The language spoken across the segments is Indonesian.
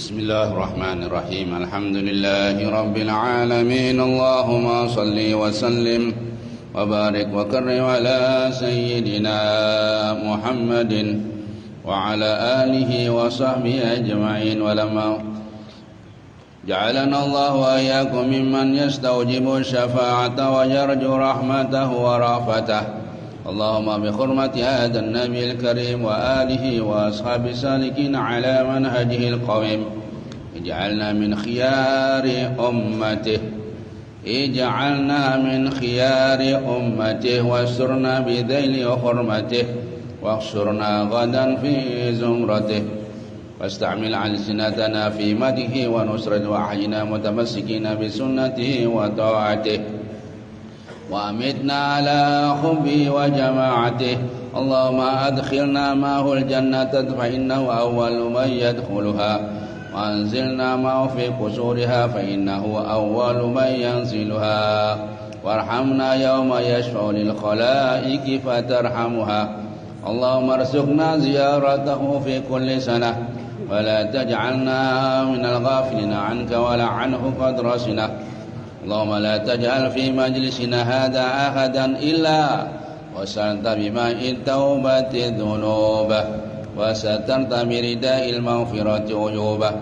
Bismillahirrahmanirrahim. Alhamdulillahirabbil alamin. Allahumma shalli wa sallim wa barik wa karrim ala sayyidina Muhammadin wa ala alihi wa sahbihi ajma'in. Wa lamma ja'alana Allah wa iyyakum mimman yastawjibu syafa'ata wa yarju rahmatahu wa rafatahu. Allahumma bi hurmati hadzal nabiyil karim wa alihi wa ashabi salikin ala manhajihil qawim. Ij'alna min khiyari ummatihi, ij'alna min khiyari ummatihi wasurna bi dhaili hurmatihi wahsurna ghadan fi zumratihi wasta'mil alsinatana fi madhihi wa nusrati wa ahyina mutamassikina bi sunnatihi wa ta'atihi wa amitna ala hubbi wa jama'atihi. Allahumma adkhilna ma'ahul jannata fa innahu awwalu man yadkhuluha wa anzilna ma'ahu fi qusuriha fa innahu awwalu man yanziluha warhamna yawma yashfa'u lil khalaiqi fatarhamuha. Allahumma arzuqna ziyaratahu fi kulli sanah wa la taj'alna minal ghafilina anka wa la anhu qad rasina. Allahumma la taj'al fi majlisina hadha ahadan illa wa satarta bima'it taubati dhunubah wa satarta birida'il maghfirati uyubah.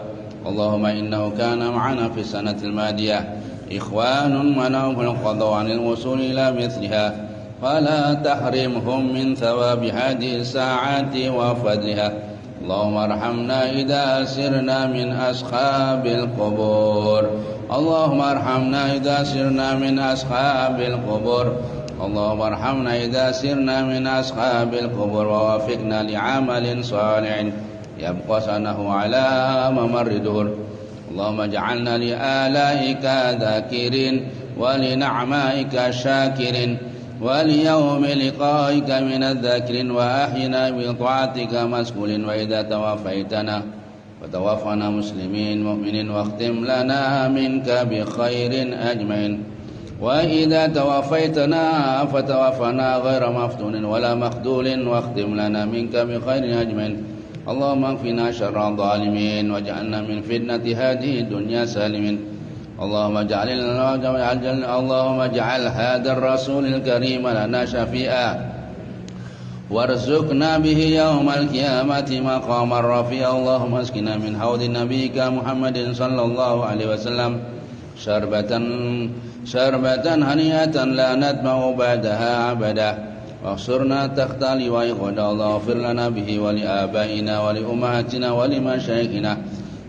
Allahumma innahu kana ma'ana fi sanatil madiyah ikhwanun manahum al-qadha 'anil wusul ila mithliha fala tahrimhum min thawabi hadhihi sa'ati wa fadliha. Allahumma arhamna idha sirna min ashabil qubur. Allahumma arhamna idza sirna min ashabil qubur. Allahumma arhamna idza sirna min ashabil qubur wa wafiqna li'amalin salihin yabqa sanahu ala mamarri duhur. Allahumma ij'alna li alaika dhakirin wa li ni'maika syakirin wa li yawmi liqa'ika minadh dhakirin wa ahyina bi ta'atika mas'ulin wa idza tawaffaytana وتوفنا مسلمين مؤمنين واختم لنا منك بخير أجمعين. وإذا توفيتنا فتوفنا غير مفتون ولا مخذول واختم لنا منك بخير أجمعين. اللهم اكفنا شر الظالمين واجعلنا من فتنة هذه الدنيا سالمين. اللهم اجعل هذا الرسول الكريم لنا شفيعا وارزقنا به يوم القيامة مقاما رفيعا. اللهم اسقنا من حوض نبيك محمد صلى الله عليه وسلم شربة هنيئة لا نتمع بعدها أبدا واحشرنا تحت لواء غدا. اللهم اغفر لنا به ولآبائنا ولأمهاتنا ولمشايخنا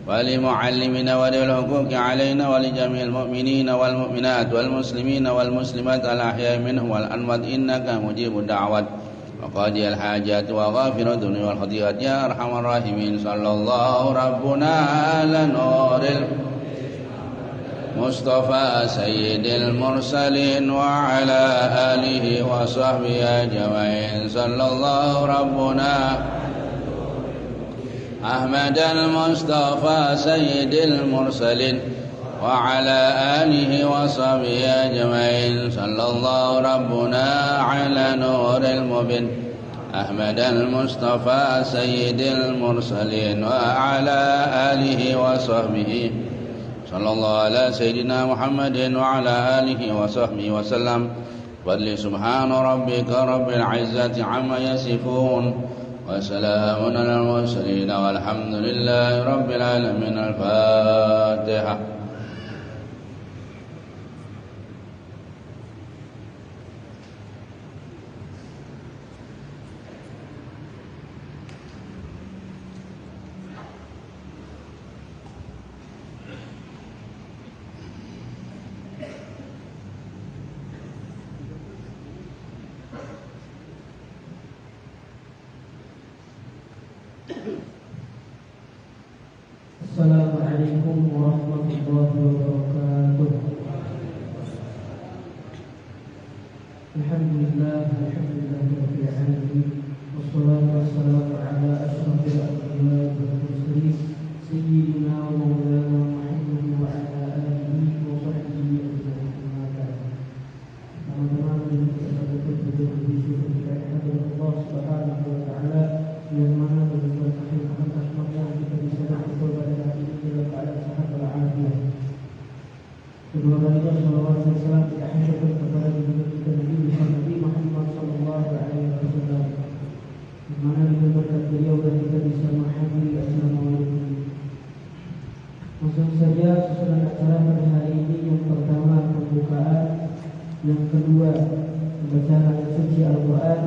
ولمعلمنا وللحقوق علينا ولجميع المؤمنين والمؤمنات والمسلمين والمسلمات الأحياء منهم والأموات إنك مجيب الدعوات وقاضي الحاجات وغافر الذنوب والخطيئات يا أرحم الراحمين. صلى الله ربنا على نور المصطفى سيد المرسلين وعلى آله وصحبه أجمعين. صلى الله ربنا أحمد المصطفى سيد المرسلين وعلى آله وصحبه أجمعين. صلى الله ربنا على نور المبين أحمد المصطفى سيد المرسلين وعلى آله وصحبه. صلى الله على سيدنا محمد وعلى آله وصحبه وسلم. فضل سبحان ربك رب العزة عما يصفون وسلام على المرسلين والحمد لله رب العالمين. الفاتحة. Assalamualaikum warahmatullahi wabarakatuh. Alhamdulillah rabbil alamin wassalatu wassalamu ala asyrafil anbiya'i wal mursalin sayyidina wa maulana Muhammad wa ala alihi wa sahbihi ajma'in. Teman-teman yang berbahagia Allah Subhanahu wa taala yang mana berdasarkan atas makna kita bisa bertobat dan mana dengan berkat beliau dan kita bisa menghadiri acara maulid ini. Langsung saja susunan acara pada hari ini, yang pertama pembukaan, yang kedua bacaan ayat suci Al-Quran,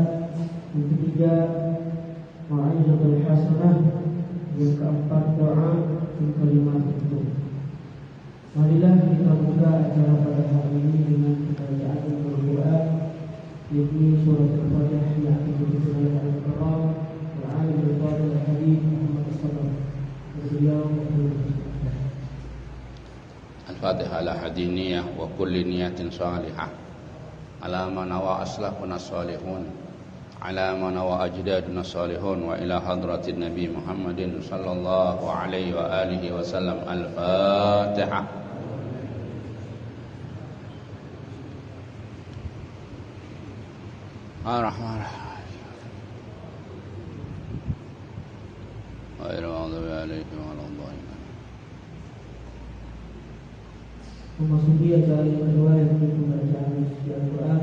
yang ketiga mau'izatul hasanah, yang keempat doa, yang kelima tutup. Marilah kita buka acara pada hari ini dengan bacaan Al-Quran, yaitu surah Al-Fatihah yang akan dibacakan oleh Al-Quran Al-Alim Al-Fadil Al-Habib Muhammad As-Sabah. Beliau Al-Fatihah ala hadiniyah wa kulli niyatin salihah ala man wa aslahuna salihun ala man wa ajdaduna salihun wa ila hadratin Nabi Muhammadin sallallahu alaihi wa alihi wa sallam. Al-Fatihah. Ar-Rahmanir-Rahim. Ghairil maghdubi alaihim waladdallin. memasuki acara yang kedua, yaitu pembacaan suci Al-Quran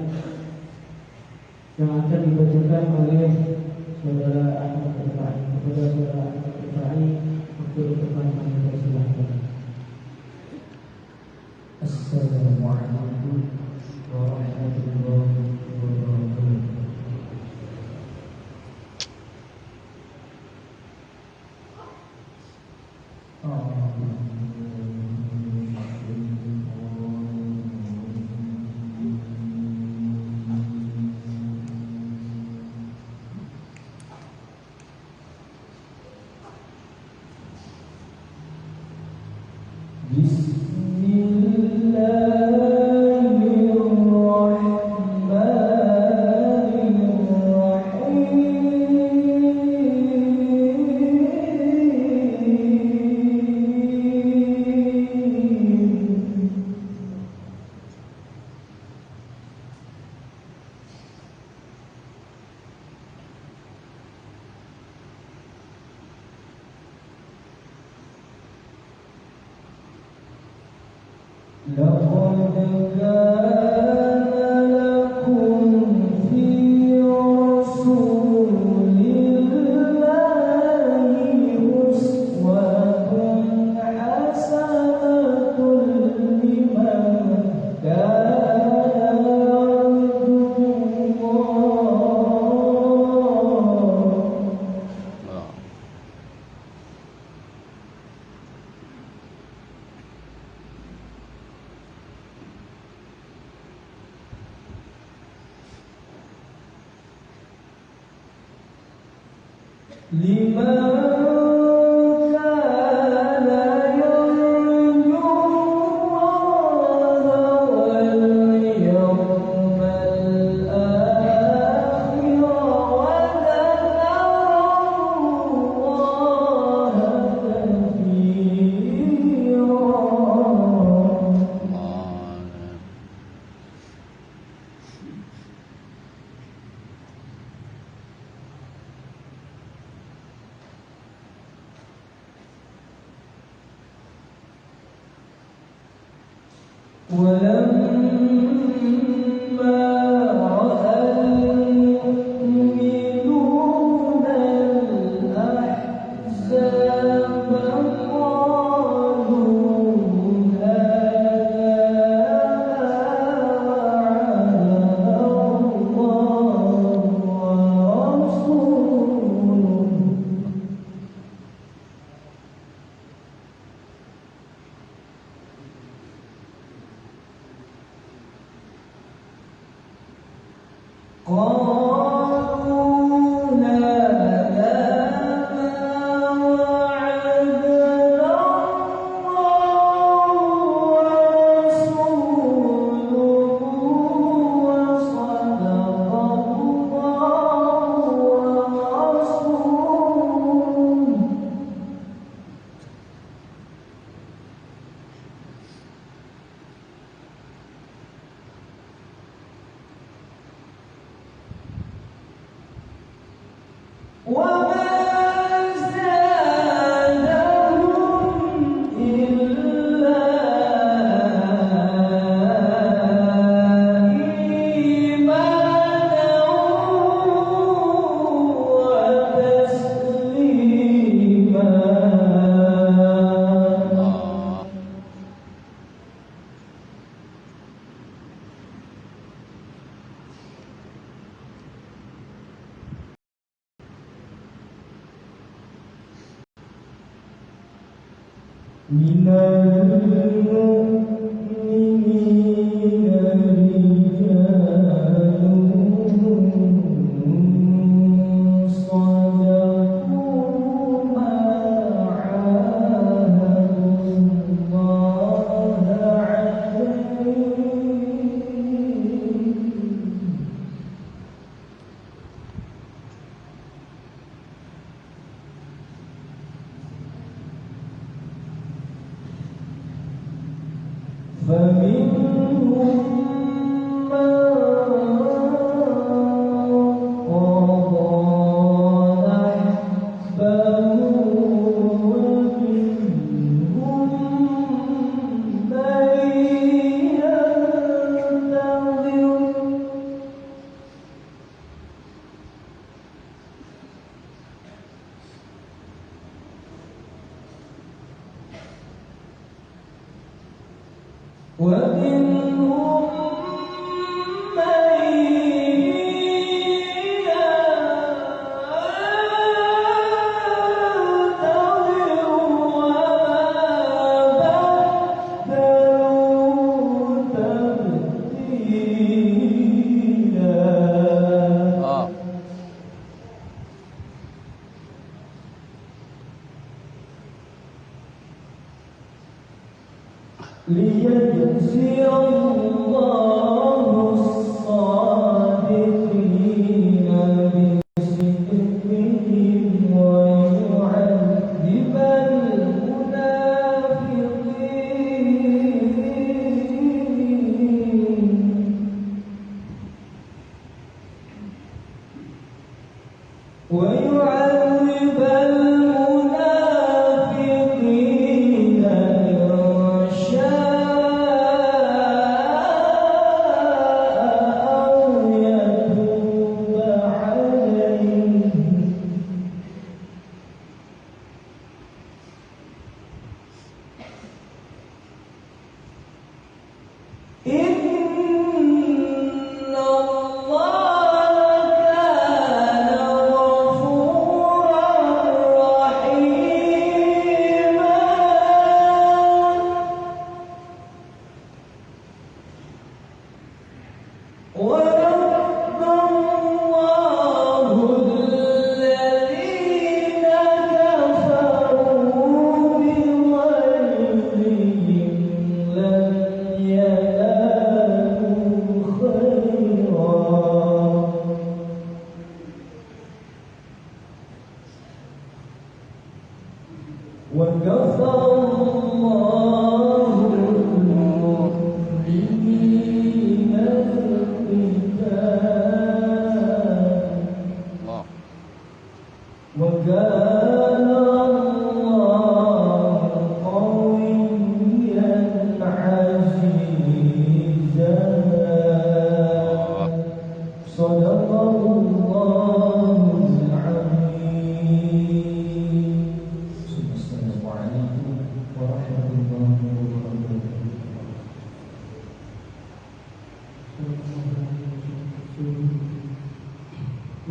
yang akan dibacakan oleh saudara Ahmad Al-Fa'i. Kepada saudara Ahmad Al-Fa'i, waktu di depan kami persilahkan. Assalamualaikum warahmatullahi wabarakatuh.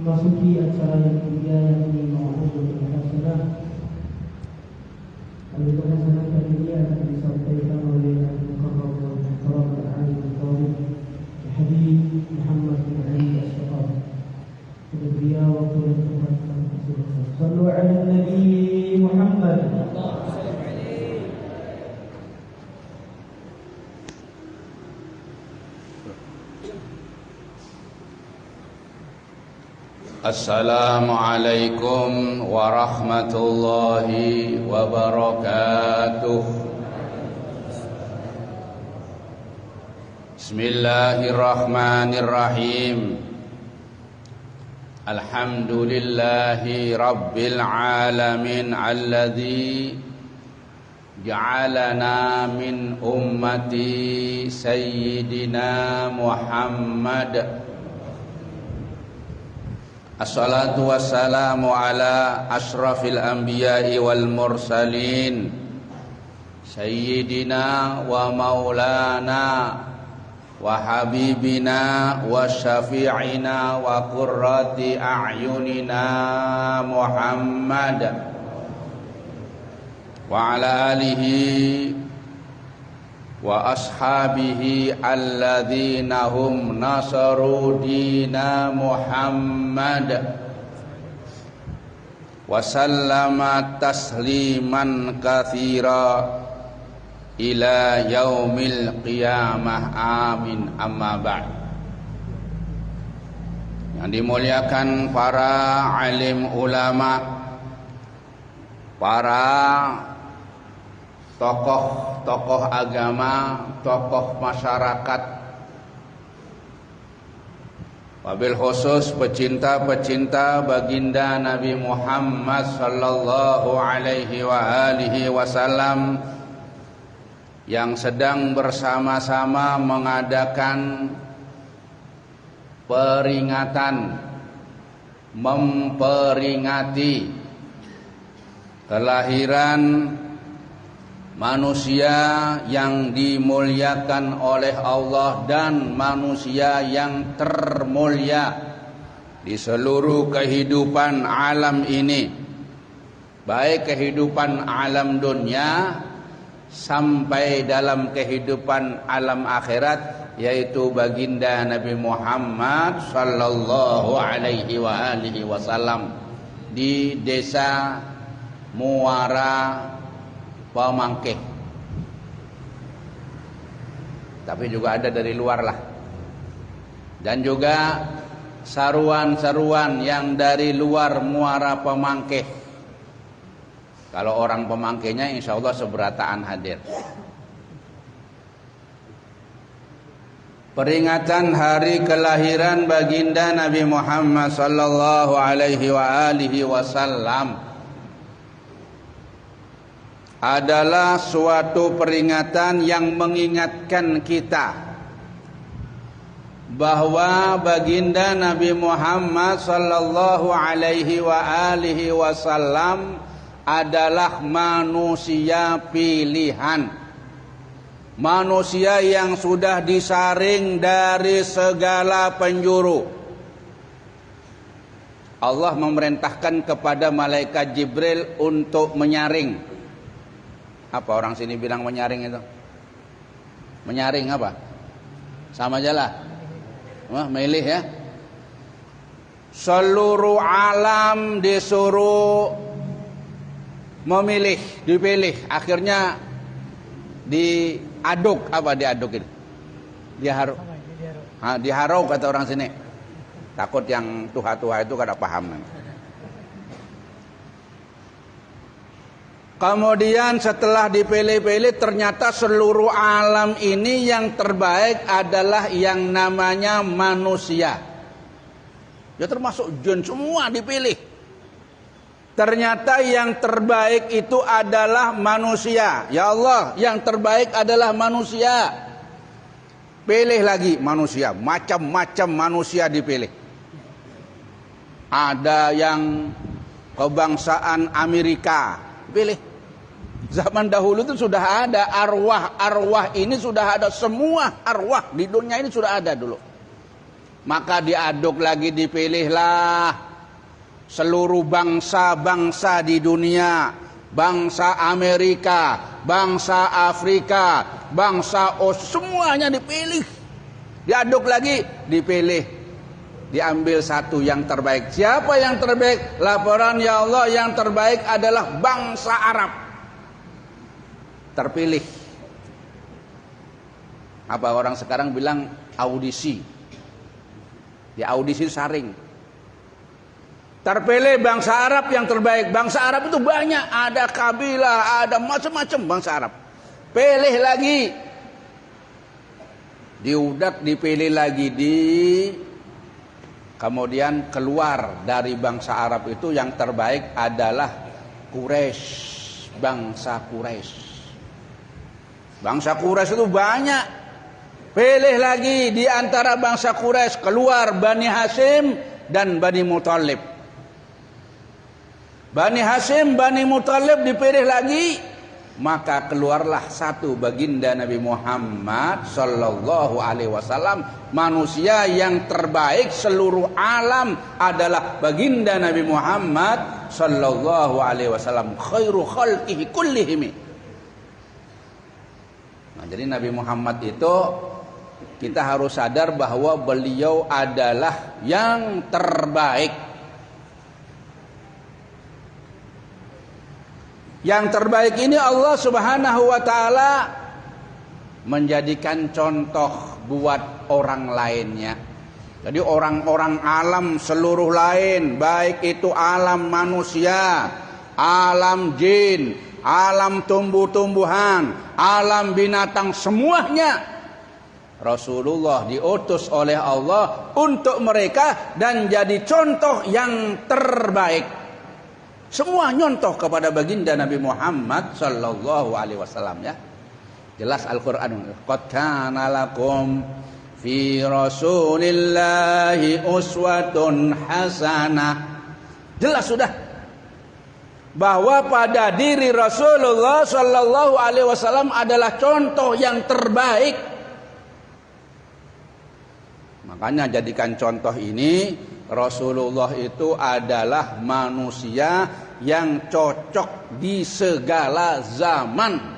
Memasuki acara yang mulia yang dimaukan berhasanah. Untuk hasanah kali ini akan disampaikan oleh Al-Mukarram wal-Mukarram al-Alim al-Tawib Habib Muhammad bin Ali As-Saqaf. Kepada beliau waktu yang tepat kami persilakan. Sallu ala Nabi Muhammad. Assalamualaikum warahmatullahi wabarakatuh. Bismillahirrahmanirrahim. Alhamdulillahi rabbil alamin alladzi ja'alana min ummati sayyidina Muhammad. Assalatu wassalamu ala ashrafil anbiya'i wal mursalin Sayyidina wa maulana wa habibina wa syafi'ina wa qurrati a'yunina Muhammad wa ala alihi wa ashabihi alladzina hum nasaru dina Muhammad wa sallama tasliman katsira ila yaumil qiyamah, amin, amma ba'd. Yang dimuliakan para alim ulama, para tokoh agama, tokoh masyarakat, wabil khusus pecinta-pecinta baginda Nabi Muhammad sallallahu alaihi wa alihi wasallam yang sedang bersama-sama mengadakan peringatan, memperingati kelahiran manusia yang dimuliakan oleh Allah dan manusia yang termulia di seluruh kehidupan alam ini, baik kehidupan alam dunia sampai dalam kehidupan alam akhirat, yaitu baginda Nabi Muhammad sallallahu alaihi wa alihi wasallam di desa Muara Pemangkeh. Tapi juga ada dari luar lah. Dan juga saruan-saruan yang dari luar Muara Pemangkeh. Kalau orang Pemangkehnya insya Allah seberataan hadir. Peringatan hari kelahiran baginda Nabi Muhammad sallallahu alaihi wa alihi wasallam adalah suatu peringatan yang mengingatkan kita bahwa baginda Nabi Muhammad sallallahu alaihi wa alihi wasallam adalah manusia pilihan, manusia yang sudah disaring dari segala penjuru. Allah memerintahkan kepada malaikat Jibril untuk menyaring. Apa orang sini bilang menyaring itu? Menyaring apa? Sama aja lah. Wah, milih ya. Seluruh alam disuruh memilih, dipilih, akhirnya diaduk. Apa diaduk itu? Diharuk. Diharuk kata orang sini. Takut yang tua-tua itu kada paham. Kemudian setelah dipilih-pilih, ternyata seluruh alam ini yang terbaik adalah yang namanya manusia. Ya termasuk jin semua dipilih. Ternyata yang terbaik itu adalah manusia. Ya Allah, yang terbaik adalah manusia. Pilih lagi manusia, macam-macam manusia dipilih. Ada yang kebangsaan Amerika, pilih. Zaman dahulu itu sudah ada arwah ini, sudah ada semua arwah di dunia ini sudah ada dulu. Maka diaduk lagi, dipilihlah seluruh bangsa-bangsa di dunia, bangsa Amerika, bangsa Afrika, bangsa semuanya dipilih. Diaduk lagi, dipilih. Diambil satu yang terbaik. Siapa yang terbaik? Laporan ya Allah, yang terbaik adalah bangsa Arab. Terpilih. Apa orang sekarang bilang audisi. Di audisi saring. Terpilih bangsa Arab yang terbaik. Bangsa Arab itu banyak, ada kabilah, ada macam-macam bangsa Arab. Pilih lagi. Diudak, dipilih lagi, kemudian keluar dari bangsa Arab itu yang terbaik adalah Quraisy, bangsa Quraisy. Bangsa Quraisy itu banyak. Pilih lagi di antara bangsa Quraisy, keluar Bani Hashim dan Bani Muthalib. Bani Hashim, Bani Muthalib dipilih lagi, maka keluarlah satu baginda Nabi Muhammad sallallahu alaihi wasallam. Manusia yang terbaik seluruh alam adalah baginda Nabi Muhammad sallallahu alaihi wasallam khairu khalqihi kullihim. Nah, jadi Nabi Muhammad itu kita harus sadar bahwa beliau adalah yang terbaik. Yang terbaik ini Allah Subhanahu wa taala menjadikan contoh buat orang lainnya. Jadi orang-orang alam seluruh lain, baik itu alam manusia, alam jin, alam tumbuh-tumbuhan, alam binatang, semuanya Rasulullah diutus oleh Allah untuk mereka dan jadi contoh yang terbaik. Semua nyontoh kepada baginda Nabi Muhammad sallallahu alaihi wasallam ya. Jelas Al-Qur'an, qad kana lakum fi rasulillahi uswatun hasanah. Jelas sudah bahwa pada diri Rasulullah sallallahu alaihi wasallam adalah contoh yang terbaik. Makanya jadikan contoh ini, Rasulullah itu adalah manusia yang cocok di segala zaman.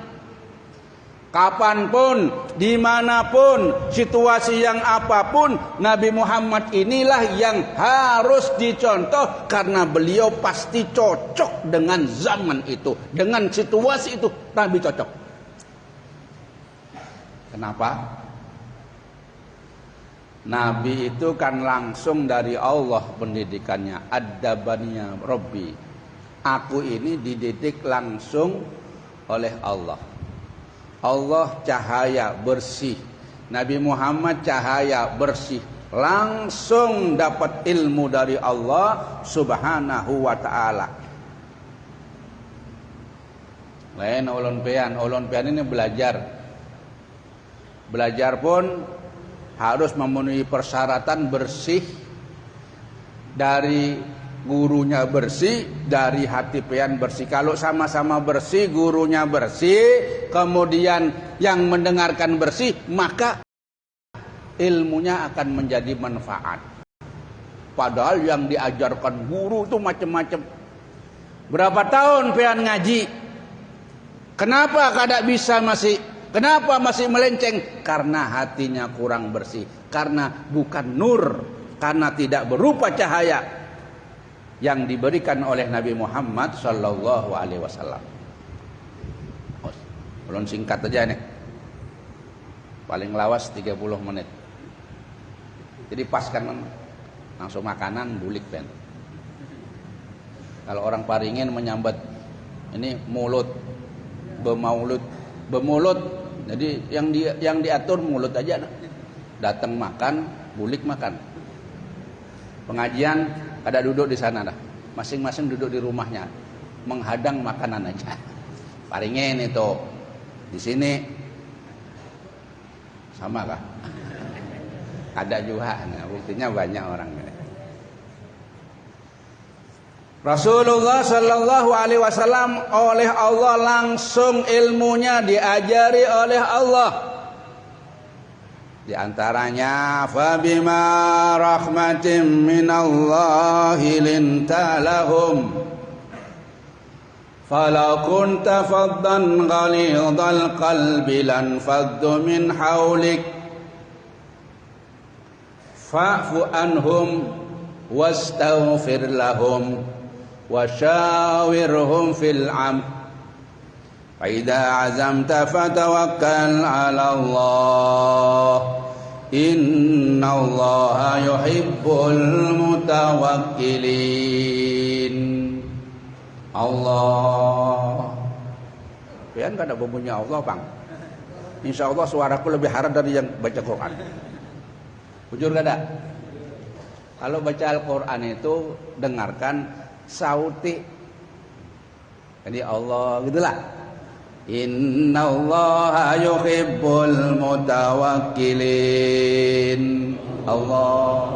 Kapanpun, dimanapun, situasi yang apapun, Nabi Muhammad inilah yang harus dicontoh karena beliau pasti cocok dengan zaman itu, dengan situasi itu. Nabi cocok. Kenapa? Nabi itu kan langsung dari Allah pendidikannya. Adabaniya Rabbi. Aku ini dididik langsung oleh Allah. Allah cahaya bersih. Nabi Muhammad cahaya bersih. Langsung dapat ilmu dari Allah Subhanahu wa ta'ala. Lain ulun pean ini belajar. Belajar pun harus memenuhi persyaratan bersih, dari gurunya bersih, dari hati pean bersih. Kalau sama-sama bersih, gurunya bersih, kemudian yang mendengarkan bersih, maka ilmunya akan menjadi manfaat. Padahal yang diajarkan guru itu macam-macam. Berapa tahun pean ngaji? Kenapa kada bisa Kenapa masih melenceng? Karena hatinya kurang bersih. Karena bukan nur. Karena tidak berupa cahaya yang diberikan oleh Nabi Muhammad sallallahu alaihi wasallam. Belum singkat aja nih. Paling lawas 30 menit. Jadi pas kan langsung makanan bulik pen. Kalau orang Paringin menyambat ini mulut bemulut. Jadi yang diatur mulut aja. Datang makan, bulik makan. Pengajian ada duduk di sana dah. Masing-masing duduk di rumahnya. Menghadang makanan aja. Paringin itu. Di sini sama kah? Ada juga. Nah, buktinya banyak orangnya. Rasulullah sallallahu alaihi wasallam oleh Allah langsung ilmunya diajari oleh Allah. Di antaranya fabima rahmatin minallahi linta lahum falau kunta faddan ghalidhal qalbi lan faddu min hawlik fa'fu anhum wastaghfir lahum وشاورهم في الأمر فإذا عزمت فتوكل على الله إن الله يحب المتوكلين. Allah. Pian kan ada bumbunya Allah, Bang. Insya Allah suaraku lebih haram dari yang baca Quran. Jujur gak ada? Kalau baca Al-Quran itu dengarkan sauti. Jadi Allah gitulah. Innallaha yuhibbul mutawakkilin. Allah.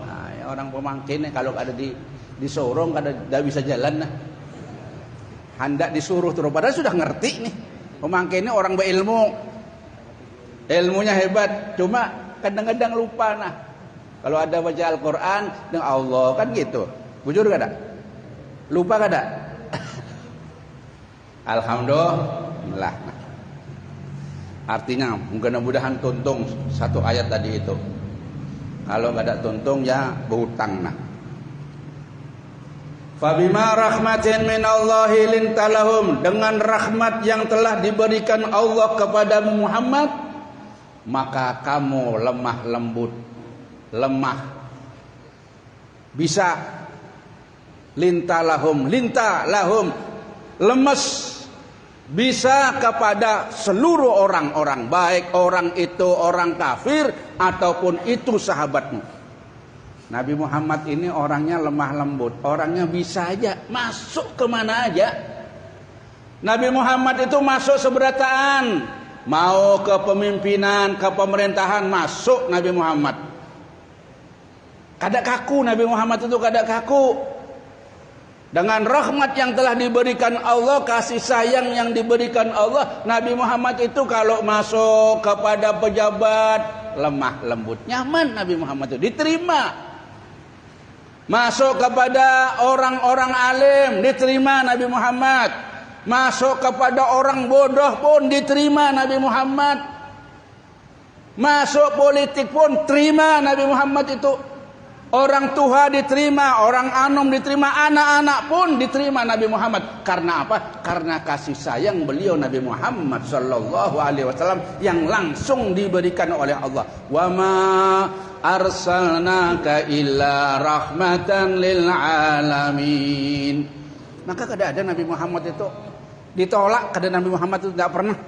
Nah, ya orang pemangkin kalau ada di sorong kada bisa jalan nah. Hendak disuruh terus padahal sudah ngerti nih. Pemangkin ini orang berilmu. Ilmunya hebat, cuma kadang-kadang lupa nah. Kalau ada baca Al-Quran dengan Allah kan gitu. Bujur gak ada? Lupa kada? Alhamdulillah. Artinya mudah-mudahan tuntung satu ayat tadi itu. Kalau nggak ada tuntung ya berhutang nah. Fabima rahmatin minallahi lintalahum, dengan rahmat yang telah diberikan Allah kepada Muhammad, maka kamu lemah lembut, lemah, bisa lintalahum, lemes, bisa kepada seluruh orang-orang, baik orang itu orang kafir ataupun itu sahabatmu. Nabi Muhammad ini orangnya lemah lembut, orangnya bisa aja masuk kemana aja. Nabi Muhammad itu masuk seberataan, mau ke pemimpinan, ke pemerintahan, masuk Nabi Muhammad. Kada kaku Nabi Muhammad itu, kada kaku. Dengan rahmat yang telah diberikan Allah, kasih sayang yang diberikan Allah, Nabi Muhammad itu kalau masuk kepada pejabat, lemah lembut, nyaman Nabi Muhammad itu, diterima. Masuk kepada orang-orang alim, diterima Nabi Muhammad. Masuk kepada orang bodoh pun diterima Nabi Muhammad. Masuk politik pun terima Nabi Muhammad itu. Orang tua diterima, orang anom diterima, anak-anak pun diterima Nabi Muhammad. Karena apa? Karena kasih sayang beliau Nabi Muhammad sallallahu alaihi wasallam yang langsung diberikan oleh Allah. Wa ma arsalnaka illa rahmatan lil alamin. Maka kada ada Nabi Muhammad itu ditolak, kada Nabi Muhammad itu tidak pernah.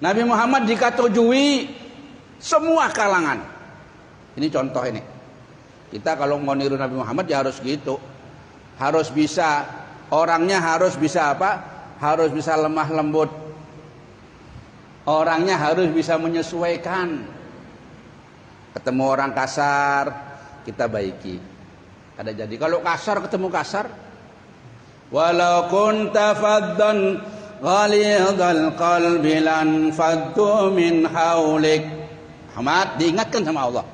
Nabi Muhammad dikatujui semua kalangan. Ini contoh ini. Kita kalau mau niru Nabi Muhammad ya harus gitu. Harus bisa, orangnya harus bisa apa? Harus bisa lemah lembut. Orangnya harus bisa menyesuaikan. Ketemu orang kasar, kita baiki. Ada jadi kalau kasar ketemu kasar. Walau kunta faddan ghalidhal qalbi lan faddu min haulik. Muhammad diingatkan sama Allah.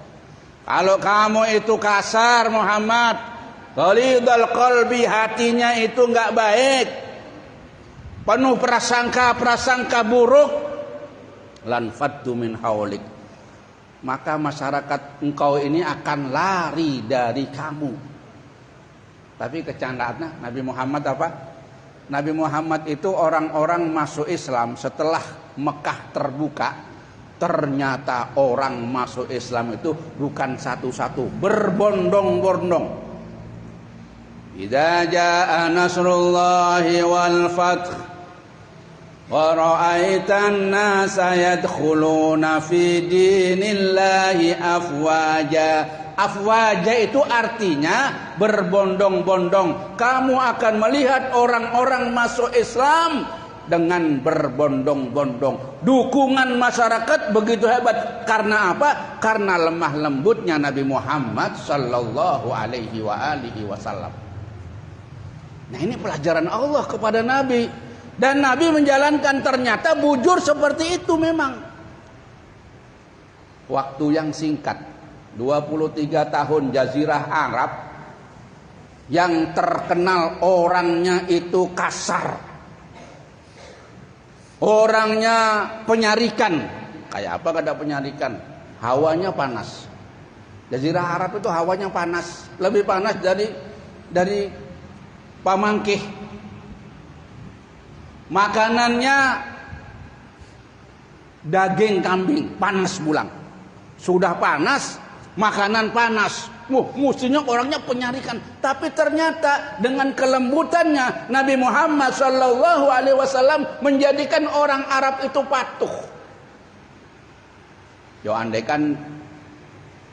Kalau kamu itu kasar Muhammad, ghalidhal qalbi, hatinya itu enggak baik, penuh prasangka buruk, lan faddu min haulik, maka masyarakat engkau ini akan lari dari kamu. Tapi kecandaannya Nabi Muhammad apa? Nabi Muhammad itu orang-orang masuk Islam setelah Mekah terbuka. Ternyata orang masuk Islam itu bukan satu-satu, berbondong-bondong. Idza jaa nasrullahi wal fath wa ra'aitan nasa yadkhuluna fi dinillahi afwaja. Afwaja itu artinya berbondong-bondong. Kamu akan melihat orang-orang masuk Islam dengan berbondong-bondong. Dukungan masyarakat begitu hebat. Karena apa? Karena lemah lembutnya Nabi Muhammad sallallahu alaihi wasallam. Nah, ini pelajaran Allah kepada Nabi. Dan Nabi menjalankan, ternyata bujur seperti itu memang. Waktu yang singkat, 23 tahun Jazirah Arab, yang terkenal orangnya itu kasar. Orangnya penyarikan. Kayak apa kada penyarikan? Hawanya panas. Jazirah Arab itu hawanya panas, lebih panas dari Pamangkih. Makanannya daging kambing, panas bulang. Sudah panas, makanan panas. Mestinya orangnya penyarikan, tapi ternyata dengan kelembutannya Nabi Muhammad sallallahu alaihi wasallam menjadikan orang Arab itu patuh. Yo andai kan,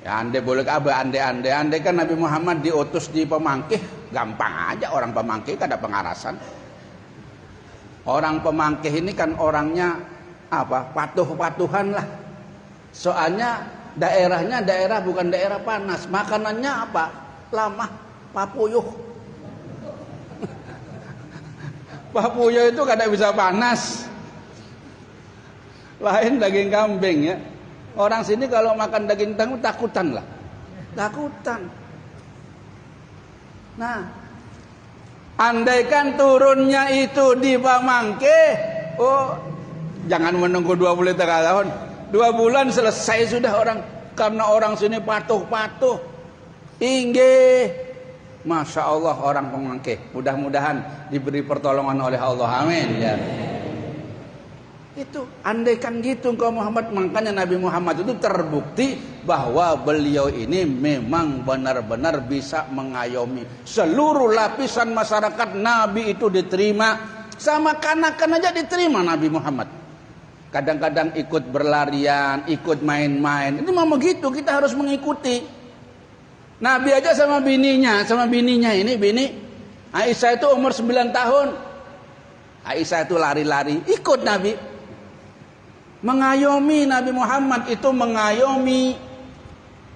ya andai boleh andai kan Nabi Muhammad diutus di Pemangkih, gampang aja orang Pemangkih kada pengarasan. Orang Pemangkih ini kan orangnya apa? Patuh-patuhan lah. Soalnya daerahnya bukan daerah panas. Makanannya apa? Lamah, papuyuh. Papuyuh itu kada bisa panas. Lain daging kambing ya. Orang sini kalau makan daging kambing takutan lah. Takutan. Nah, Andaikan turunnya itu di Bamangke, oh jangan menunggu 23 tahun, 2 bulan selesai sudah orang. Karena orang sini patuh-patuh. Inggih, Masya Allah orang Pamangke. Mudah-mudahan diberi pertolongan oleh Allah. Amin ya. Itu andaikan gitu engkau Muhammad, makanya Nabi Muhammad itu terbukti bahwa beliau ini memang benar-benar bisa mengayomi seluruh lapisan masyarakat. Nabi itu diterima, sama kanak-kanak aja diterima Nabi Muhammad. Kadang-kadang ikut berlarian, ikut main-main. Itu memang begitu, kita harus mengikuti. Nabi aja sama bininya ini bini Aisyah itu umur 9 tahun. Aisyah itu lari-lari, ikut Nabi. Mengayomi Nabi Muhammad itu mengayomi.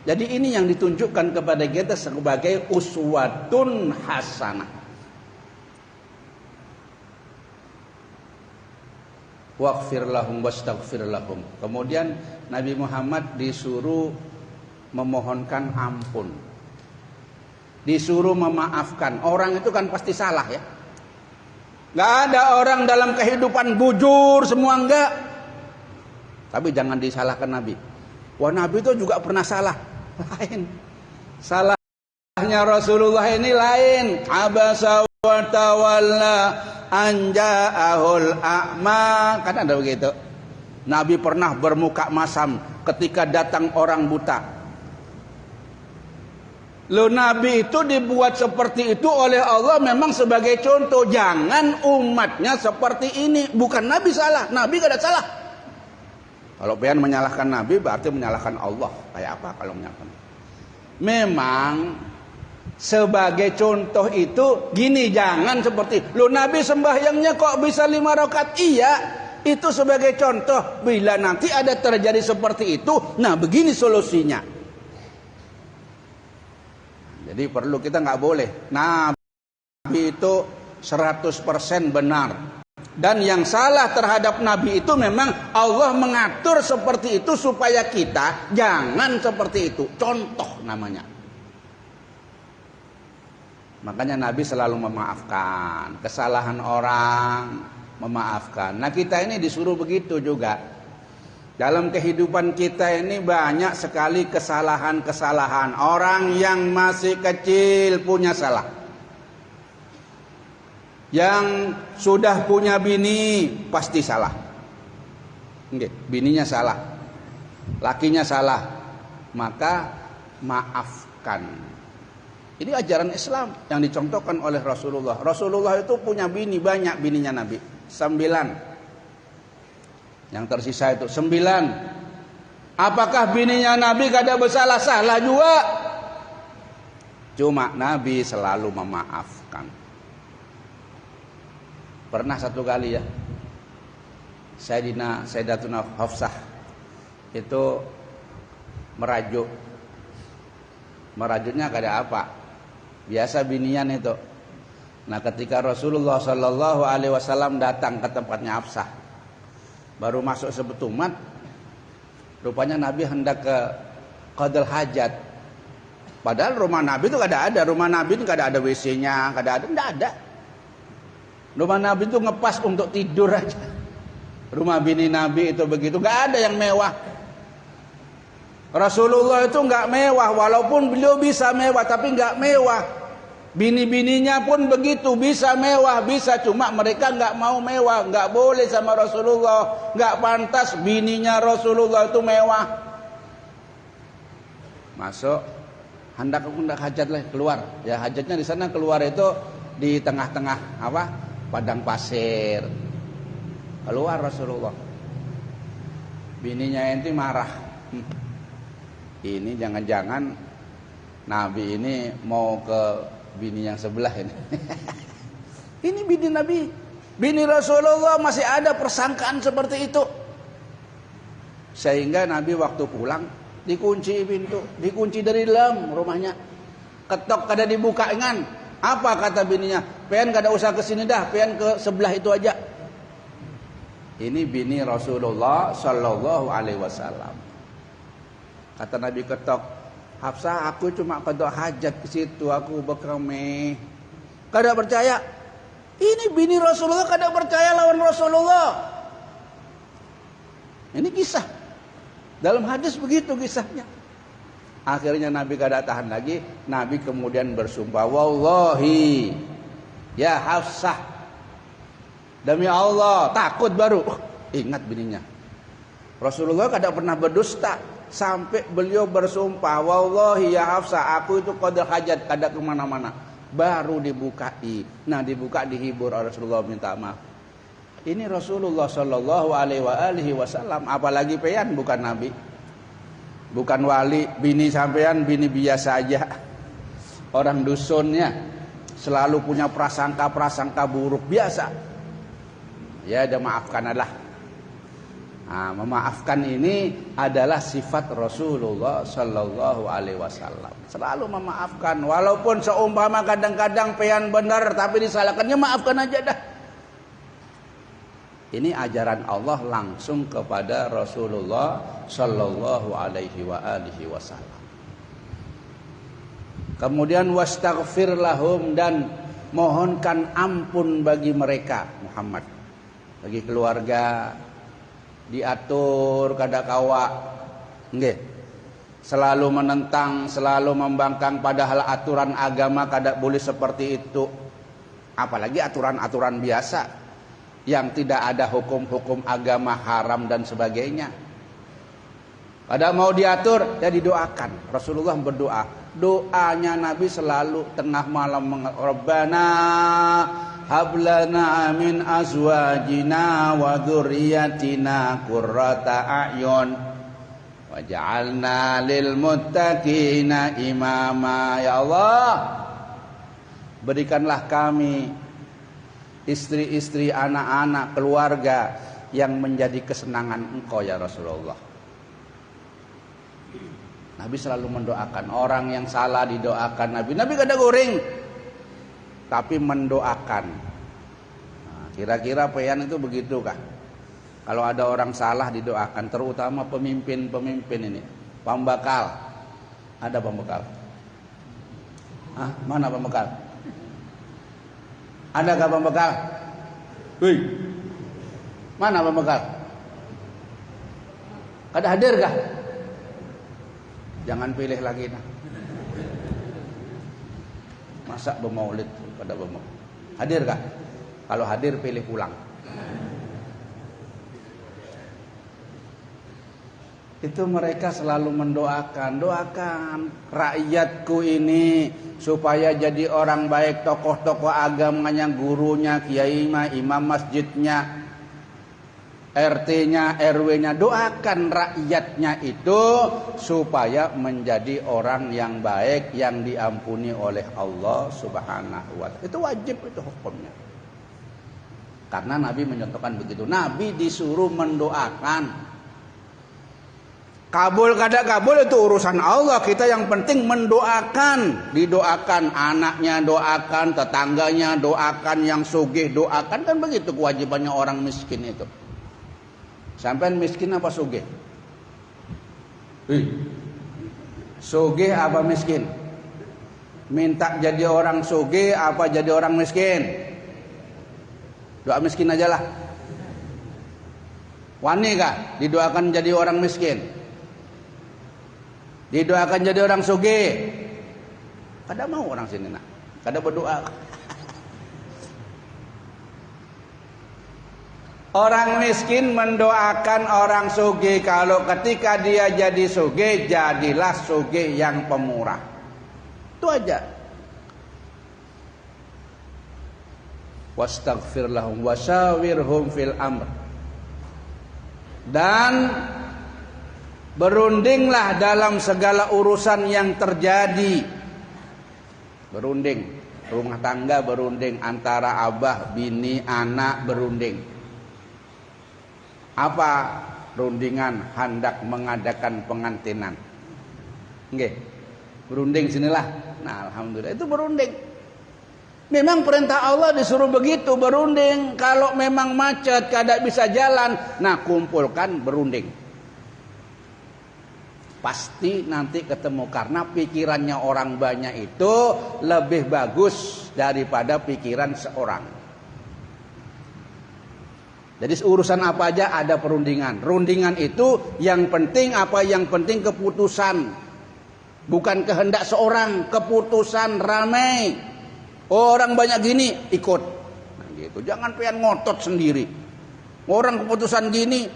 Jadi ini yang ditunjukkan kepada kita sebagai uswatun hasanah. Waghfir lahum wastaghfir lahum. Kemudian Nabi Muhammad disuruh memohonkan ampun. Disuruh memaafkan. Orang itu kan pasti salah ya. Gak ada orang dalam kehidupan bujur semua, enggak. Tapi jangan disalahkan Nabi. Wah, Nabi itu juga pernah salah. Lain. Salahnya Rasulullah ini lain. Abasa wa tawalla an ja'ahul a'ma. Kan ada begitu. Nabi pernah bermuka masam ketika datang orang buta. Loh, Nabi itu dibuat seperti itu oleh Allah memang sebagai contoh. Jangan umatnya seperti ini. Bukan Nabi salah. Nabi gak ada salah. Kalau pengen menyalahkan Nabi berarti menyalahkan Allah. Kayak apa kalau menyalahkan? Memang sebagai contoh itu gini, jangan seperti lu Nabi sembahyangnya kok bisa 5 rakaat. Iya, itu sebagai contoh. Bila nanti ada terjadi seperti itu, nah begini solusinya. Jadi perlu, kita nggak boleh. Nabi itu 100% benar. Dan yang salah terhadap Nabi itu memang Allah mengatur seperti itu supaya kita jangan seperti itu. Contoh namanya. Makanya Nabi selalu memaafkan kesalahan orang, memaafkan. Nah, kita ini disuruh begitu juga. Dalam kehidupan kita ini banyak sekali kesalahan-kesalahan. Orang yang masih kecil punya salah. Yang sudah punya bini pasti salah. Bininya salah, lakinya salah, maka maafkan. Ini ajaran Islam yang dicontohkan oleh Rasulullah. Rasulullah itu punya bini banyak, bininya Nabi 9. Yang tersisa itu 9. Apakah bininya Nabi kada bersalah? Salah juga. Cuma Nabi selalu memaafkan. Pernah satu kali ya, Sayyidatuna Hafsah itu merajuk. Merajutnya kada apa? Biasa binian itu. Nah, ketika Rasulullah Shallallahu Alaihi Wasallam datang ke tempatnya Hafsah, baru masuk sebetumat, rupanya Nabi hendak ke qadal hajat. Padahal rumah Nabi itu kada ada. Rumah Nabi itu kada ada WC-nya, kada ada, tidak ada. Rumah Nabi itu ngepas untuk tidur aja. Rumah bini Nabi itu begitu, gak ada yang mewah. Rasulullah itu gak mewah, walaupun beliau bisa mewah, tapi gak mewah. Bini-bininya pun begitu, bisa mewah, bisa, cuma mereka gak mau mewah. Gak boleh sama Rasulullah, gak pantas bininya Rasulullah itu mewah. Masuk, hendak hajat lah, keluar. Ya, hajatnya di sana, keluar itu di tengah-tengah apa? Padang pasir. Keluar Rasulullah. Bininya enti marah. Ini jangan-jangan Nabi ini mau ke bini yang sebelah ini. Ini bini Nabi. Bini Rasulullah masih ada persangkaan seperti itu. Sehingga Nabi waktu pulang dikunci pintu, dikunci dari dalam rumahnya. Ketok kada dibuka ingan. Apa kata bininya? Pengen kada usah ke sini dah, pengen ke sebelah itu aja. Ini bini Rasulullah Shallallahu Alaihi Wasallam. Kata Nabi ketok, Hafsah, aku cuma qada hajat ke situ, aku bekame. kada percaya. Ini bini Rasulullah kada percaya lawan Rasulullah. Ini kisah. Dalam hadis begitu kisahnya. Akhirnya Nabi kada tahan lagi. Nabi kemudian bersumpah, wallahi ya Hafsah, demi Allah, takut baru. Ingat bininya. Rasulullah kada pernah berdusta. Sampai beliau bersumpah, wallahi ya Hafsah, aku itu qadal hajat, kada kemana-mana. Baru dibukai. Nah dibuka, dihibur Rasulullah, minta maaf. Ini Rasulullah Shallallahu Alaihi Wasallam. Apalagi peyan bukan Nabi, bukan wali. Bini sampean bini biasa aja, orang dusunnya selalu punya prasangka buruk biasa. Ya udah maafkanlah. Nah, memaafkan ini adalah sifat Rasulullah Shallallahu Alaihi Wasallam. Selalu memaafkan, walaupun seumpama kadang-kadang peyan benar tapi disalahkannya, maafkan aja dah. Ini ajaran Allah langsung kepada Rasulullah Shallallahu Alaihi Wasallam. Kemudian wastaghfir lahum, dan mohonkan ampun bagi mereka, Muhammad, bagi keluarga. Diatur kada kawa, nggih. Selalu menentang, selalu membangkang, padahal aturan agama kada boleh seperti itu. Apalagi aturan-aturan biasa yang tidak ada hukum-hukum agama haram dan sebagainya. Pada mau diatur, ya didoakan. Rasulullah berdoa. Doanya Nabi selalu tengah malam, Rabbana hablana min azwajina wa dzurriyyatina qurrata a'yun waj'alna lil muttaqina imama. Ya Allah, berikanlah kami istri-istri, anak-anak, keluarga yang menjadi kesenangan Engkau ya Rasulullah. Nabi selalu mendoakan. Orang yang salah didoakan Nabi. Nabi kada goreng, tapi mendoakan. Nah, kira-kira peyan itu begitu kah? Kalau ada orang salah didoakan, terutama pemimpin-pemimpin ini, pembakal. Ada pembakal? Mana pembakal? Adakah pembekal? Wih, mana pembekal? Kada hadir kah? Jangan pilih lagi nah. Masa bermaulid pada bermaulid? Hadir kah? Kalau hadir pilih pulang. Itu mereka selalu mendoakan, doakan rakyatku ini supaya jadi orang baik, tokoh-tokoh agamanya, gurunya, kiainya, imam masjidnya, RT-nya, RW-nya, doakan rakyatnya itu supaya menjadi orang yang baik, yang diampuni oleh Allah Subhanahu wa Ta'ala. Itu wajib, itu hukumnya. Karena Nabi menyontohkan begitu. Nabi disuruh mendoakan. Kabul kada kabul itu urusan Allah. Kita yang penting mendoakan. Didoakan anaknya, doakan tetangganya, doakan yang sugih, doakan. Kan begitu kewajibannya orang miskin itu. Sampai miskin apa sugih? Sugih apa miskin? Minta jadi orang sugih apa jadi orang miskin? Doa miskin aja lah. Wani kah didoakan jadi orang miskin? Didoakan jadi orang sugih. Kada mau orang sini nak. Kada berdoa. Orang miskin mendoakan orang sugih. Kalau ketika dia jadi sugih, jadilah sugih yang pemurah. Itu aja. Wastaghfir lahum wasyawirhum fil amr. Dan berundinglah dalam segala urusan yang terjadi. Berunding, rumah tangga berunding, antara abah, bini, anak berunding. Apa rundingan? Hendak mengadakan pengantinan. Nggih. Berunding sinilah. Nah, alhamdulillah itu berunding. Memang perintah Allah disuruh begitu, berunding. Kalau memang macet, kada bisa jalan, nah kumpulkan berunding. pasti nanti ketemu, karena pikirannya orang banyak itu lebih bagus daripada pikiran seorang. Jadi urusan apa aja ada perundingan. Rundingan itu yang penting apa? Yang penting keputusan. Bukan kehendak seorang, keputusan ramai. Orang banyak gini, ikut. Nah, gitu. Jangan pengen ngotot sendiri. Orang keputusan gini,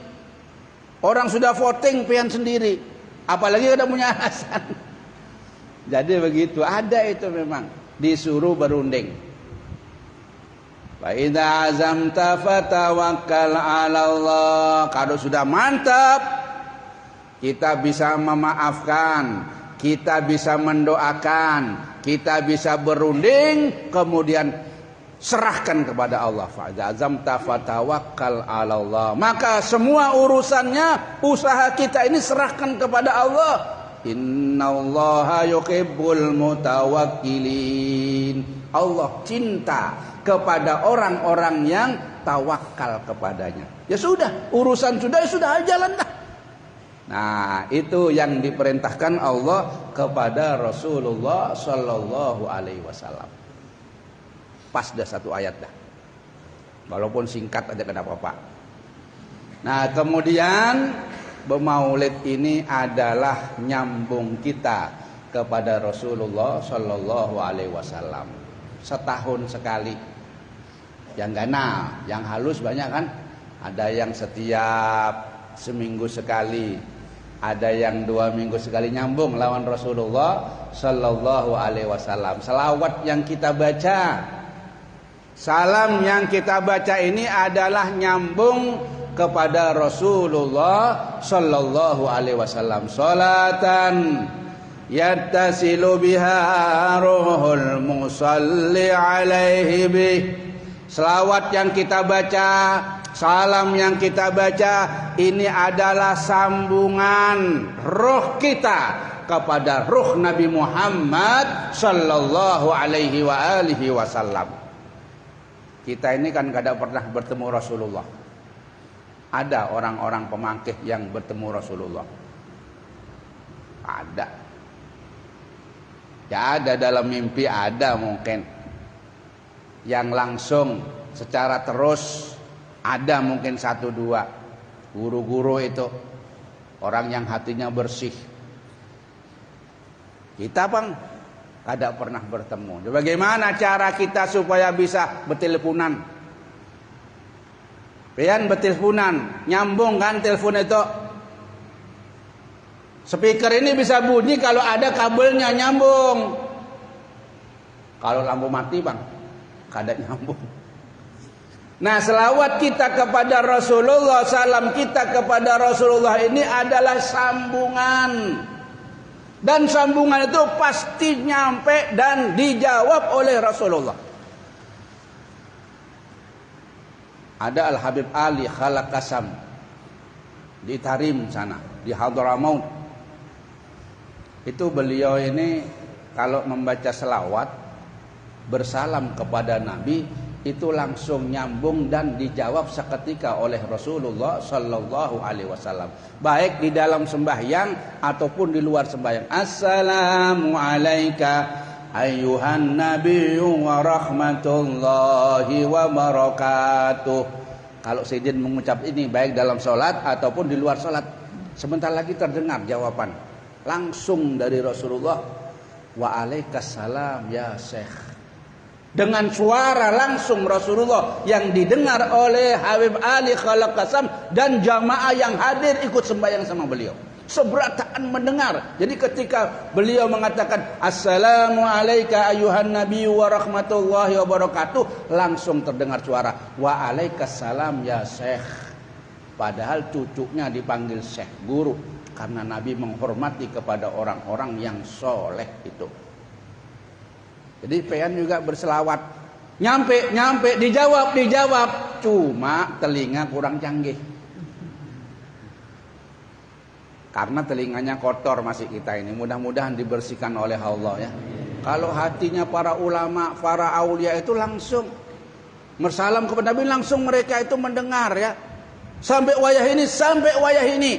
orang sudah voting pengen sendiri. Apalagi kada punya alasan. Jadi begitu, ada itu memang disuruh berunding. Wa idza azamta fatawakkal 'ala Allah. Kalau sudah mantap, kita bisa memaafkan, kita bisa mendoakan, kita bisa berunding, kemudian serahkan kepada Allah. Fa idza azamta fatawakkal 'ala Allah. Maka semua urusannya, usaha kita ini serahkan kepada Allah. Innallaha yuhibbul mutawakkilin. Allah cinta kepada orang-orang yang tawakal kepadanya. Ya sudah, urusan sudah, ya sudah, jalan dah. Nah, itu yang diperintahkan Allah kepada Rasulullah Sallallahu Alaihi Wasallam. Pas dah satu ayat dah. Walaupun singkat aja kada apa-apa. Nah, kemudian bermaulid ini adalah nyambung kita kepada Rasulullah Sallallahu Alaihi Wasallam. Setahun sekali. Yang ganal, yang halus banyak kan? Ada yang setiap seminggu sekali, ada yang 2 minggu sekali nyambung lawan Rasulullah Sallallahu Alaihi Wasallam. Selawat yang kita baca, salam yang kita baca ini adalah nyambung kepada Rasulullah Sallallahu Alaihi Wasallam. Salatan yattasilu biha ruhul musalli alaihi bih. Selawat yang kita baca, salam yang kita baca, ini adalah sambungan roh kita kepada roh Nabi Muhammad Sallallahu Alaihi Wasallam. Kita ini kan kada pernah bertemu Rasulullah. Ada orang-orang pemangkih yang bertemu Rasulullah. Ada. Ya ada dalam mimpi, ada mungkin. Yang langsung secara terus ada mungkin 1-2. Guru-guru itu orang yang hatinya bersih. Kita bang kada pernah bertemu. Bagaimana cara kita supaya bisa berteleponan? Pian berteleponan, nyambung kan telepon itu. Speaker ini bisa bunyi kalau ada kabelnya nyambung. Kalau lampu mati bang, kada nyambung. Nah, selawat kita kepada Rasulullah, salam kita kepada Rasulullah ini adalah sambungan. Dan sambungan itu pasti nyampe dan dijawab oleh Rasulullah. Ada Al-Habib Ali Khalaqasam di Tarim sana, di Hadramaut. Itu beliau ini kalau membaca selawat, bersalam kepada Nabi, itu langsung nyambung dan dijawab seketika oleh Rasulullah Sallallahu Alaihi Wasallam. Baik di dalam sembahyang ataupun di luar sembahyang. Assalamu alayka ayyuhan nabiyyu wa rahmatullahi wa barakatuh. Kalau Sayyidin mengucap ini baik dalam sholat ataupun di luar sholat, sebentar lagi terdengar jawaban langsung dari Rasulullah. Wa alaikassalam ya Syekh. Dengan suara langsung Rasulullah yang didengar oleh Habib Ali Khalaqasam dan jamaah yang hadir ikut sembahyang sama beliau. Seberataan mendengar. Jadi ketika beliau mengatakan Assalamu alayka ayuhan nabiyyu wa rahmatullahi wa barakatuh, langsung terdengar suara wa alaikassalam ya Syekh. Padahal cucunya dipanggil Syekh, guru, karena Nabi menghormati kepada orang-orang yang soleh itu. Jadi pengen juga berselawat, nyampe, dijawab, cuma telinga kurang canggih. Karena telinganya kotor masih kita ini, mudah-mudahan dibersihkan oleh Allah ya. Kalau hatinya para ulama, para aulia itu langsung bersalam kepada Nabi, langsung mereka itu mendengar ya. Sampai wayah ini.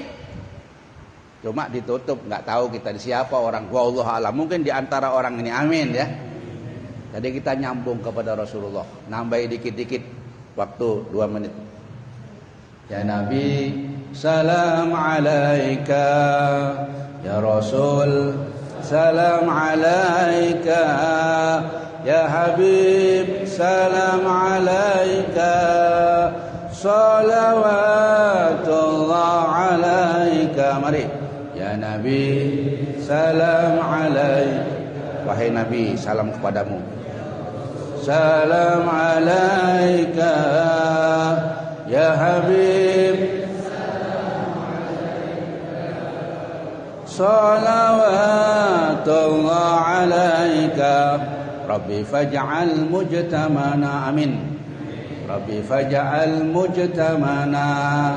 Cuma ditutup, nggak tahu kita di siapa orang. Wallahu a'lam. Mungkin di antara orang ini, amin ya. Jadi kita nyambung kepada Rasulullah. Nambahi dikit-dikit waktu 2 menit. Ya Nabi, salam alaika. Ya Rasul, salam alaika. Ya Habib, salam alaika. Salawatullah alaika. Mari. Ya Nabi, salam alaika. Wahai Nabi, salam kepadamu. Salam alaika ya Habib. Salawatullah alaika. Rabbi faj'al mujtamana, amin. Rabbi faj'al mujtamana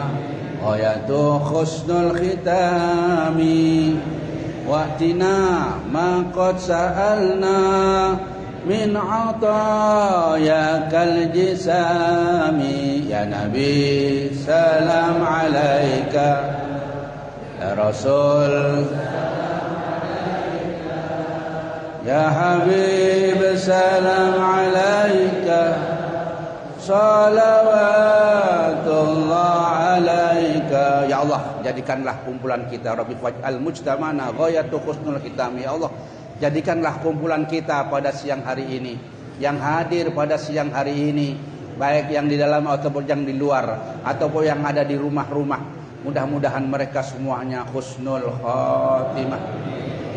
ghayatu husnul khitami wa'tina ma qad sa'alna min atayakal jisami. Ya Nabi, salam alaika. Ya Rasul, ya Habib, salam alaika. Salawatullah alaika. Ya Allah, jadikanlah kumpulan kita Rabbi faj'al mujtamana ghayatu husnul khitami. Ya Allah, jadikanlah kumpulan kita pada siang hari ini, yang hadir pada siang hari ini, baik yang di dalam ataupun yang di luar, ataupun yang ada di rumah-rumah. Mudah-mudahan mereka semuanya husnul khotimah.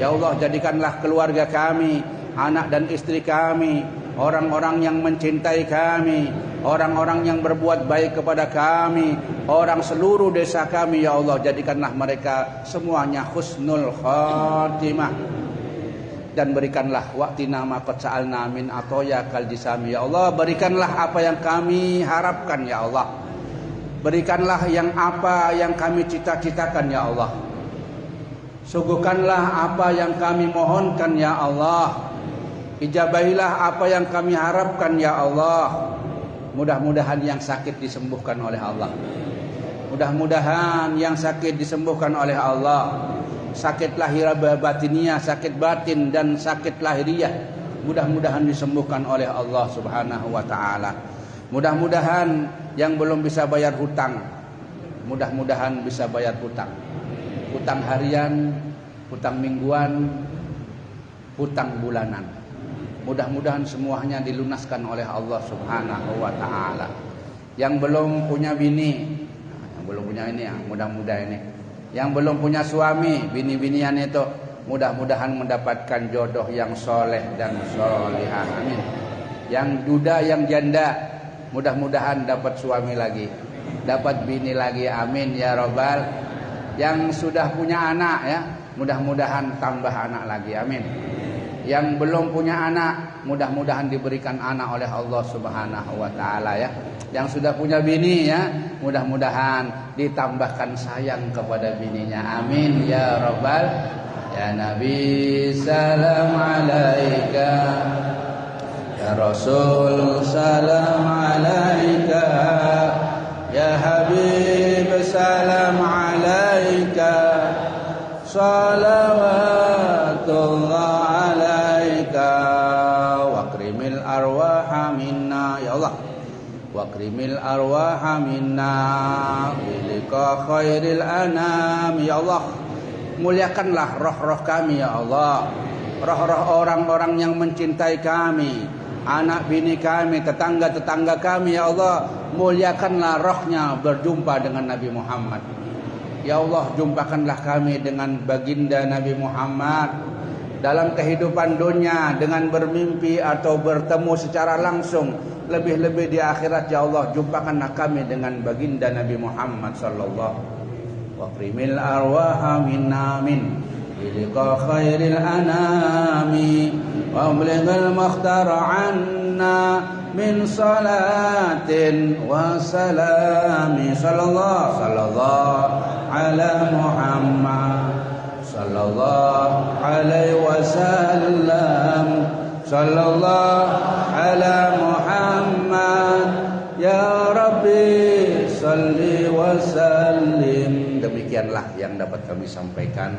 Ya Allah, jadikanlah keluarga kami, anak dan istri kami, orang-orang yang mencintai kami, orang-orang yang berbuat baik kepada kami, orang seluruh desa kami. Ya Allah, jadikanlah mereka semuanya husnul khotimah. Dan berikanlah waqtina ma qad sa'alna min atayakal jisami. Ya Allah, berikanlah apa yang kami harapkan ya Allah. Berikanlah yang apa yang kami cita-citakan ya Allah. Suguhkanlah apa yang kami mohonkan ya Allah. Ijabahilah apa yang kami harapkan ya Allah. Mudah-mudahan yang sakit disembuhkan oleh Allah. Mudah-mudahan yang sakit disembuhkan oleh Allah. Sakit lahir batiniah, sakit batin dan sakit lahiriah, mudah-mudahan disembuhkan oleh Allah Subhanahu wa taala. Mudah-mudahan yang belum bisa bayar hutang, mudah-mudahan bisa bayar hutang. Hutang harian, hutang mingguan, hutang bulanan. Mudah-mudahan semuanya dilunaskan oleh Allah Subhanahu wa taala. Yang belum punya bini, yang belum punya ini ya, mudah-mudahan ini. Yang belum punya suami, bini-binian itu mudah-mudahan mendapatkan jodoh yang soleh dan solihah, amin. Yang duda, yang janda, mudah-mudahan dapat suami lagi, dapat bini lagi, amin ya robbal. Yang sudah punya anak ya, mudah-mudahan tambah anak lagi, amin. Yang belum punya anak, mudah-mudahan diberikan anak oleh Allah Subhanahu wa taala ya. Yang sudah punya bini ya, mudah-mudahan ditambahkan sayang kepada bininya, amin ya robbal. Ya Nabi, salam alaika. Ya Rasul, salam alaika. Ya Habib, salam alaika. Salawatullah alaika. Wakrimil arwaha minna. Ya Allah, wakrimil arwaha minna bilika khairil anam. Ya Allah, muliakanlah roh-roh kami ya Allah, roh-roh orang-orang yang mencintai kami, anak bini kami, tetangga-tetangga kami ya Allah. Muliakanlah rohnya berjumpa dengan Nabi Muhammad. Ya Allah, jumpakanlah kami dengan baginda Nabi Muhammad dalam kehidupan dunia dengan bermimpi atau bertemu secara langsung. Lebih-lebih di akhirat ya Allah, jumpakanlah kami dengan baginda Nabi Muhammad sallallahu. Wa qrimil arwaha minna min bilika khairil anami wa blighal makhtar anna min salatin wa salami sallallahu ala Muhammad sallallahu alaihi wasallam sallallahu ala Muhammad ya Rabbi salli wa sallim. Demikian demikianlah yang dapat kami sampaikan.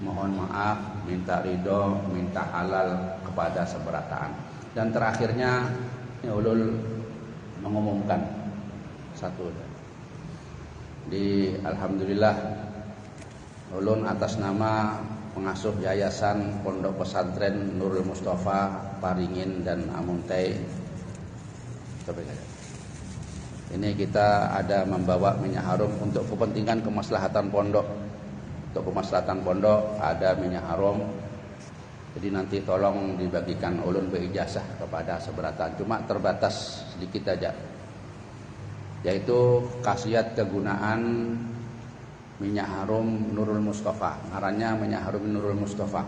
Mohon maaf, minta ridho, minta halal kepada seberataan. Dan terakhirnya ulun mengumumkan satu. Alhamdulillah ulun atas nama pengasuh Yayasan Pondok Pesantren Nurul Mustafa Paringin dan Amuntai. Ini kita ada membawa minyak harum untuk kepentingan kemaslahatan pondok. Untuk kemaslahatan pondok ada minyak harum. Jadi nanti tolong dibagikan ulun berijazah kepada seberatan. Cuma terbatas sedikit aja. Yaitu khasiat kegunaan minyak harum Nurul Mustafa. Ngarannya minyak harum Nurul Mustafa.